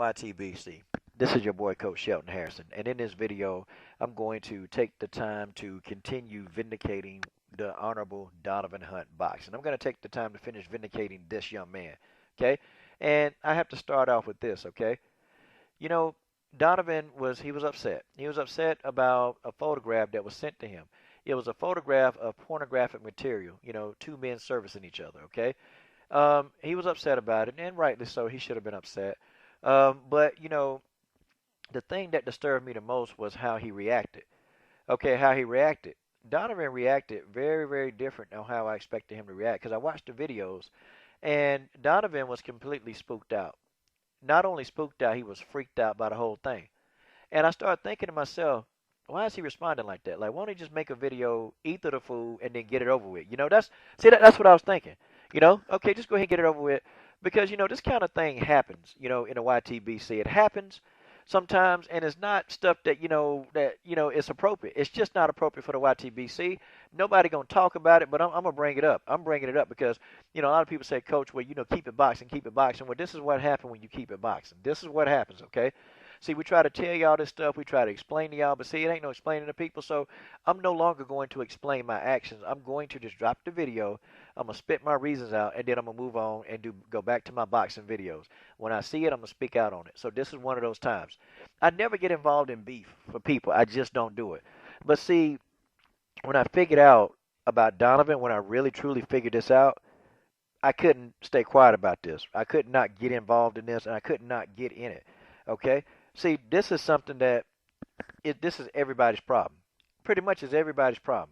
YTBC. This is your boy Coach Shelton Harrison, and in this video, I'm going to take the time to continue vindicating the Honorable Donovan Hunt boxing. I'm going to take the time to finish vindicating this young man, okay? And I have to start off with this, okay? You know, Donovan was upset. He was upset about a photograph that was sent to him. It was a photograph of pornographic material, two men servicing each other, okay? He was upset about it, and rightly so. He should have been upset. But the thing that disturbed me the most was how he reacted. Okay, how he reacted. Donovan reacted very, very different than how I expected him to react because I watched the videos, and Donovan was completely spooked out. Not only spooked out, he was freaked out by the whole thing. And I started thinking to myself, why is he responding like that? Like, why don't he just make a video, eat the food, and then get it over with? That's what I was thinking. Okay, just go ahead and get it over with, because this kind of thing happens. In a YTBC, it happens sometimes, and it's not stuff that it's appropriate. It's just not appropriate for the YTBC. Nobody gonna talk about it, but I'm gonna bring it up. I'm bringing it up because a lot of people say, Coach, well, keep it boxing, keep it boxing. Well, this is what happens when you keep it boxing. This is what happens, okay? See, we try to tell y'all this stuff. We try to explain to y'all, but see, it ain't no explaining to people. So I'm no longer going to explain my actions. I'm going to just drop the video. I'm going to spit my reasons out, and then I'm going to move on and go back to my boxing videos. When I see it, I'm going to speak out on it. So this is one of those times. I never get involved in beef for people. I just don't do it. But see, when I figured out about Donovan, when I really truly figured this out, I couldn't stay quiet about this. I could not get involved in this, and I could not get in it. Okay? See, this is something that this is everybody's problem. Pretty much is everybody's problem.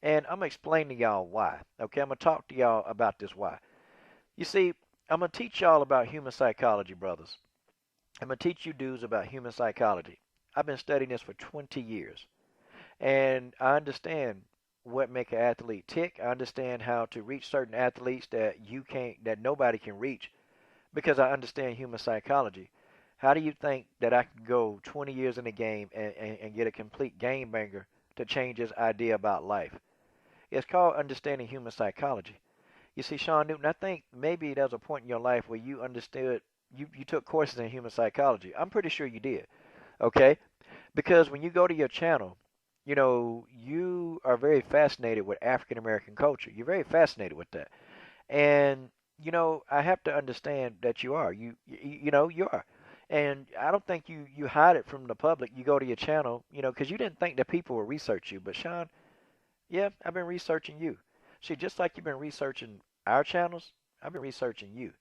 And I'm going to explain to y'all why. Okay, I'm going to talk to y'all about this why. You see, I'm going to teach y'all about human psychology, brothers. I'm going to teach you dudes about human psychology. I've been studying this for 20 years. And I understand what make an athlete tick. I understand how to reach certain athletes that nobody can reach, because I understand human psychology. How do you think that I can go 20 years in the game and get a complete game banger to change his idea about life? It's called understanding human psychology. You see, Sean Newton, I think maybe there's a point in your life where you understood, you took courses in human psychology. I'm pretty sure you did, okay? Because when you go to your channel, you are very fascinated with African American culture. You're very fascinated with that. And, I have to understand that you are. You are. And I don't think you hide it from the public. You go to your channel, because you didn't think that people would research you. But Sean, yeah, I've been researching you. See, just like you've been researching our channels, I've been researching you.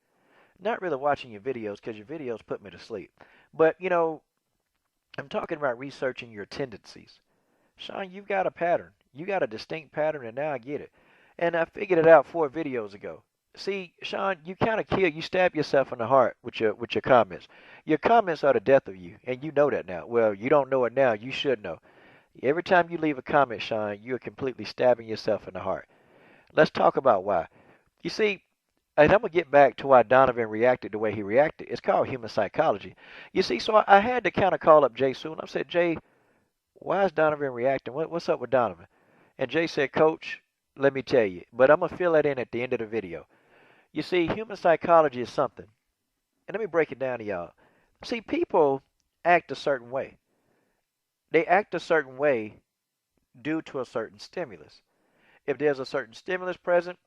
Not really watching your videos, because your videos put me to sleep. But, I'm talking about researching your tendencies. Sean, you've got a pattern. You got a distinct pattern, and now I get it. And I figured it out 4 videos ago. See, Sean, you stab yourself in the heart with your comments. Your comments are the death of you, and you know that now. Well, you don't know it now. You should know. Every time you leave a comment, Sean, you're completely stabbing yourself in the heart. Let's talk about why. You see, and I'm going to get back to why Donovan reacted the way he reacted. It's called human psychology. You see, so I had to kind of call up Jay soon. I said, Jay, why is Donovan reacting? What's up with Donovan? And Jay said, Coach, let me tell you. But I'm going to fill that in at the end of the video. You see, human psychology is something. And let me break it down to y'all. See, people act a certain way. They act a certain way due to a certain stimulus. If there's a certain stimulus present,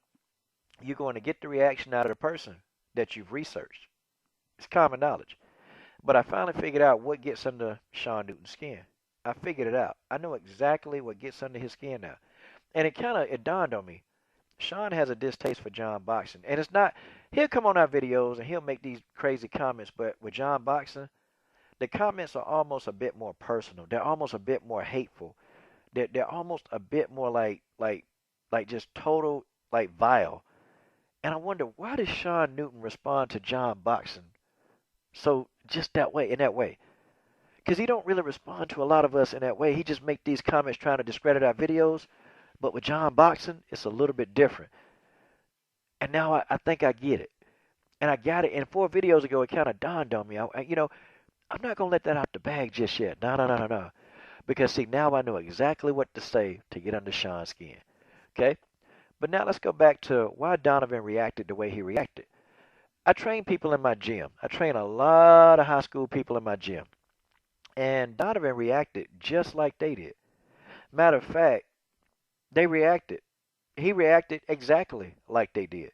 you're going to get the reaction out of the person that you've researched. It's common knowledge. But I finally figured out what gets under Sean Newton's skin. I figured it out. I know exactly what gets under his skin now. And it dawned on me. Sean has a distaste for John boxing. And it's not, he'll come on our videos and he'll make these crazy comments, but with John boxing, the comments are almost a bit more personal. They're almost a bit more hateful. They're almost a bit more like just total, like vile. And I wonder, why does Sean Newton respond to John boxing so just that way, in that way? Because he don't really respond to a lot of us in that way. He just make these comments trying to discredit our videos. But with John boxing, it's a little bit different. And now I think I get it. And I got it. And 4 videos ago, it kind of dawned on me. I'm not going to let that out the bag just yet. No, no, no, no, no. Because, see, now I know exactly what to say to get under Sean's skin. Okay? But now let's go back to why Donovan reacted the way he reacted. I train people in my gym. I train a lot of high school people in my gym. And Donovan reacted just like they did. Matter of fact, they reacted. He reacted exactly like they did.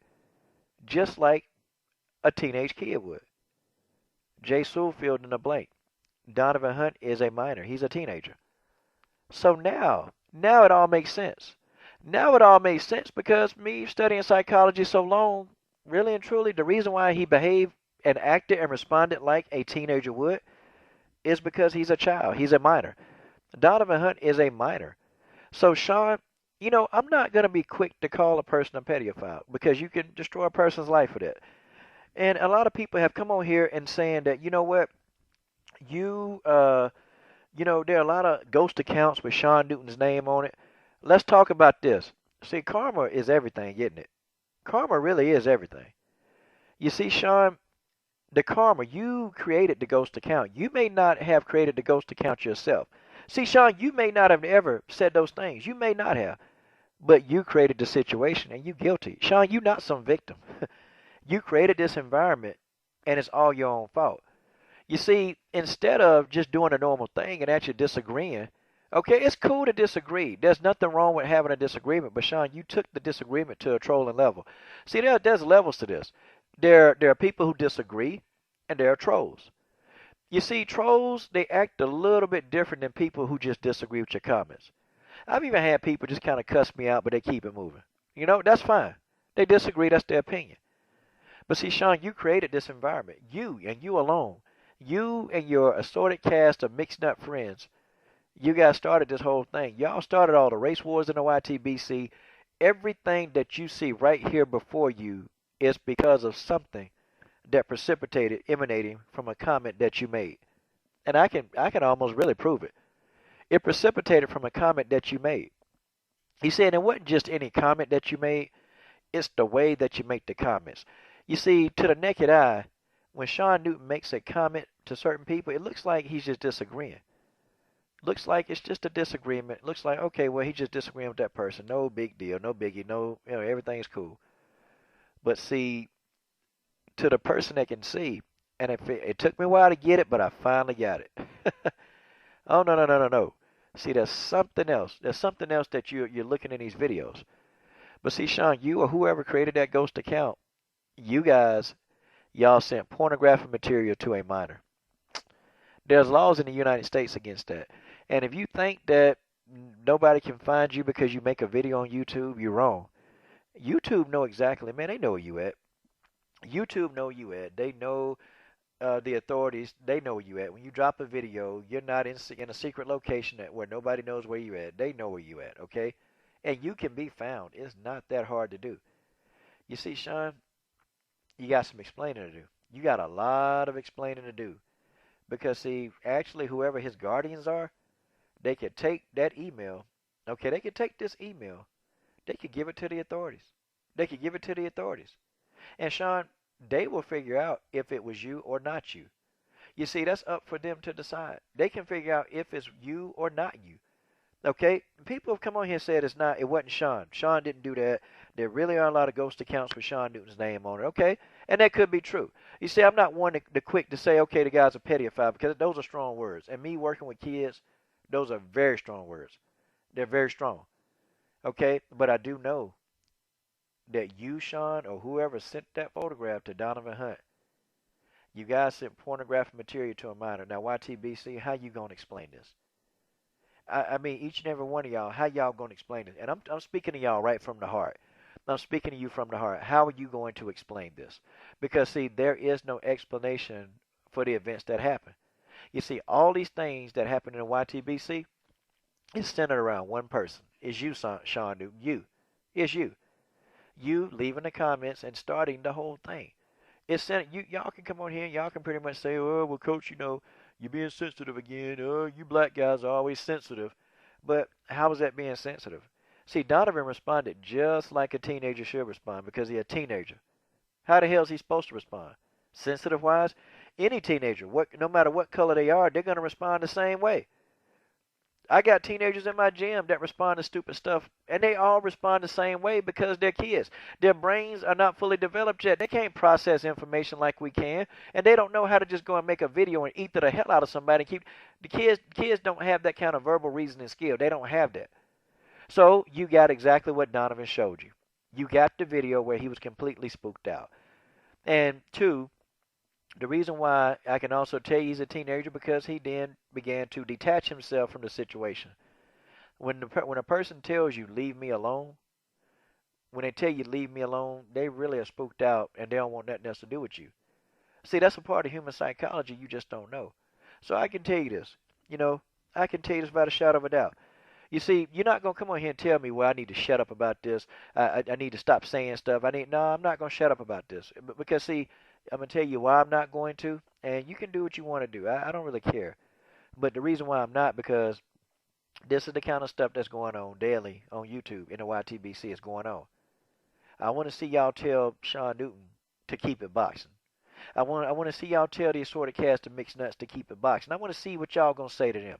Just like a teenage kid would. Jay Sewfield in the blank. Donovan Hunt is a minor. He's a teenager. So now it all makes sense. Now it all makes sense because me studying psychology so long, really and truly, the reason why he behaved and acted and responded like a teenager would is because he's a child. He's a minor. Donovan Hunt is a minor. So, Sean, I'm not going to be quick to call a person a pedophile because you can destroy a person's life with it. And a lot of people have come on here and saying that, you know what, you, there are a lot of ghost accounts with Sean Newton's name on it. Let's talk about this. See, karma is everything, isn't it? Karma really is everything. You see, Sean, the karma, you created the ghost account. You may not have created the ghost account yourself. See, Sean, you may not have ever said those things. You may not have. But you created the situation and you guilty. Sean, you not some victim. You created this environment and it's all your own fault. You see, instead of just doing a normal thing and actually disagreeing, okay, it's cool to disagree. There's nothing wrong with having a disagreement. But Sean, you took the disagreement to a trolling level. See, there's levels to this. There are people who disagree and there are trolls. You see, trolls, they act a little bit different than people who just disagree with your comments. I've even had people just kind of cuss me out, but they keep it moving. That's fine. They disagree, that's their opinion. But see, Sean, you created this environment. You and you alone. You and your assorted cast of mixed nut friends. You guys started this whole thing. Y'all started all the race wars in the YTBC. Everything that you see right here before you is because of something that precipitated emanating from a comment that you made. And I can almost really prove it. It precipitated from a comment that you made. He said it wasn't just any comment that you made, it's the way that you make the comments. You see, to the naked eye, when Sean Newton makes a comment to certain people, it looks like he's just disagreeing. Looks like it's just a disagreement. Looks like, okay, well, he's just disagreeing with that person. No big deal, no biggie, no, everything's cool. But see, to the person that can see, and it took me a while to get it, but I finally got it. Oh, no, no, no, no, no. See, there's something else. There's something else that you're looking in these videos. But see, Sean, you or whoever created that ghost account, y'all sent pornographic material to a minor. There's laws in the United States against that. And if you think that nobody can find you because you make a video on YouTube, you're wrong. YouTube know exactly, man, they know where you at. YouTube know you at. They know the authorities, they know where you at. When you drop a video, you're not in a secret location where nobody knows where you at. They know where you at, okay? And you can be found. It's not that hard to do. You see, Sean, you got some explaining to do. You got a lot of explaining to do. Because, see, actually, whoever his guardians are, they could take that email. Okay, they could take this email. They could give it to the authorities. They could give it to the authorities. And, Sean, they will figure out if it was you or not you. You see, that's up for them to decide. They can figure out if it's you or not you. Okay? People have come on here and said it wasn't Sean. Sean didn't do that. There really are a lot of ghost accounts with Sean Newton's name on it. Okay? And that could be true. You see, I'm not one to quick to say, okay, the guy's a pedophile, because those are strong words. And me working with kids, those are very strong words. They're very strong. Okay? But I do know that you, Sean, or whoever sent that photograph to Donovan Hunt, you guys sent pornographic material to a minor. Now, YTBC, how you going to explain this? I mean, each and every one of y'all, how y'all going to explain this? And I'm speaking to y'all right from the heart. I'm speaking to you from the heart. How are you going to explain this? Because, see, there is no explanation for the events that happen. You see, all these things that happen in the YTBC is centered around one person. It's you, Sean Newton. You. It's you. You leaving the comments and starting the whole thing. It's centered. Y'all can come on here and y'all can pretty much say, oh, well, Coach, you're being sensitive again. Oh, you black guys are always sensitive. But how is that being sensitive? See, Donovan responded just like a teenager should respond because he's a teenager. How the hell is he supposed to respond? Sensitive-wise? Any teenager, no matter what color they are, they're going to respond the same way. I got teenagers in my gym that respond to stupid stuff, and they all respond the same way because they're kids. Their brains are not fully developed yet. They can't process information like we can, and they don't know how to just go and make a video and eat the hell out of somebody. And keep the kids don't have that kind of verbal reasoning skill. They don't have that. So you got exactly what Donovan showed you. You got the video where he was completely spooked out. And two, the reason why I can also tell you he's a teenager because he then began to detach himself from the situation. When a person tells you leave me alone, when they tell you leave me alone, they really are spooked out and they don't want nothing else to do with you. See, that's a part of human psychology you just don't know. So I can tell you this, you know, I can tell you this without a shadow of a doubt. You see, you're not gonna come on here and tell me, well, I need to shut up about this. I need to stop saying stuff. No, I'm not gonna shut up about this because see, I'm gonna tell you why I'm not going to, and you can do what you want to do. I don't really care. But the reason why I'm not because this is the kind of stuff that's going on daily on YouTube in the YTBC is going on. I want to see y'all tell Sean Newton to keep it boxing. I want to see y'all tell the assorted cast of mixed nuts to keep it boxing. I want to see what y'all gonna say to them.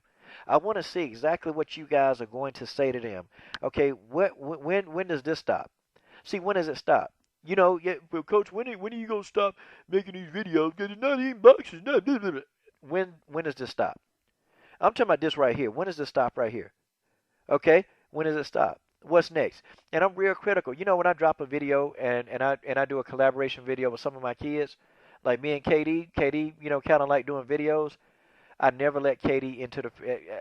I want to see exactly what you guys are going to say to them. Okay, when does this stop? See, when does it stop? You know, yeah, but Coach, when are you gonna stop making these videos? Because it's not even boxing. Blah, blah, blah. When does this stop? I'm talking about this right here. When does this stop right here? Okay, when does it stop? What's next? And I'm real critical. You know, when I drop a video and I do a collaboration video with some of my kids, like me and KD, you know, kind of like doing videos. I never let Katie into the.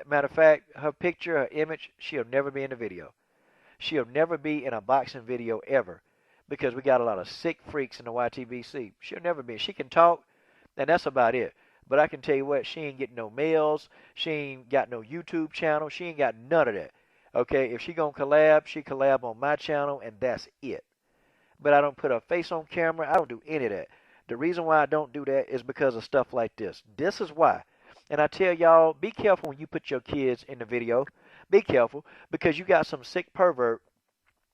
Matter of fact, her picture, her image, she'll never be in the video. She'll never be in a boxing video ever, because we got a lot of sick freaks in the YTBC. She'll never be. She can talk, and that's about it. But I can tell you what, she ain't getting no mails. She ain't got no YouTube channel. She ain't got none of that. Okay, if she gonna collab, she collab on my channel, and that's it. But I don't put her face on camera. I don't do any of that. The reason why I don't do that is because of stuff like this. This is why. And I tell y'all, be careful when you put your kids in the video. Be careful because you got some sick pervert,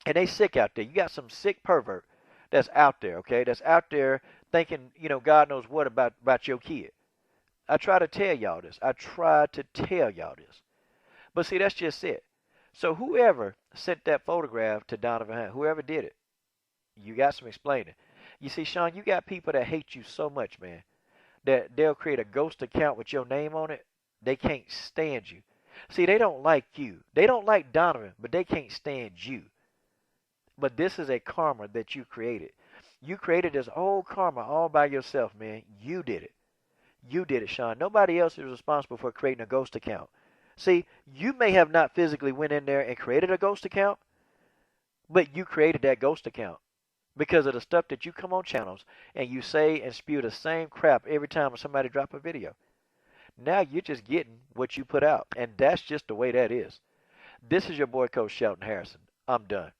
and they sick out there. You got some sick pervert that's out there, okay? That's out there thinking, you know, God knows what about your kid. I try to tell y'all this. I try to tell y'all this. But see, that's just it. So whoever sent that photograph to Donovan Hunt, whoever did it, you got some explaining. You see, Sean, you got people that hate you so much, man, that they'll create a ghost account with your name on it. They can't stand you. See, they don't like you. They don't like Donovan, but they can't stand you. But this is a karma that you created. You created this whole karma all by yourself, man. You did it. You did it, Sean. Nobody else is responsible for creating a ghost account. See, you may have not physically went in there and created a ghost account, but you created that ghost account because of the stuff that you come on channels and you say and spew the same crap every time somebody drop a video. Now you're just getting what you put out, and that's just the way that is. This is your boy, Coach Shelton Harrison. I'm done.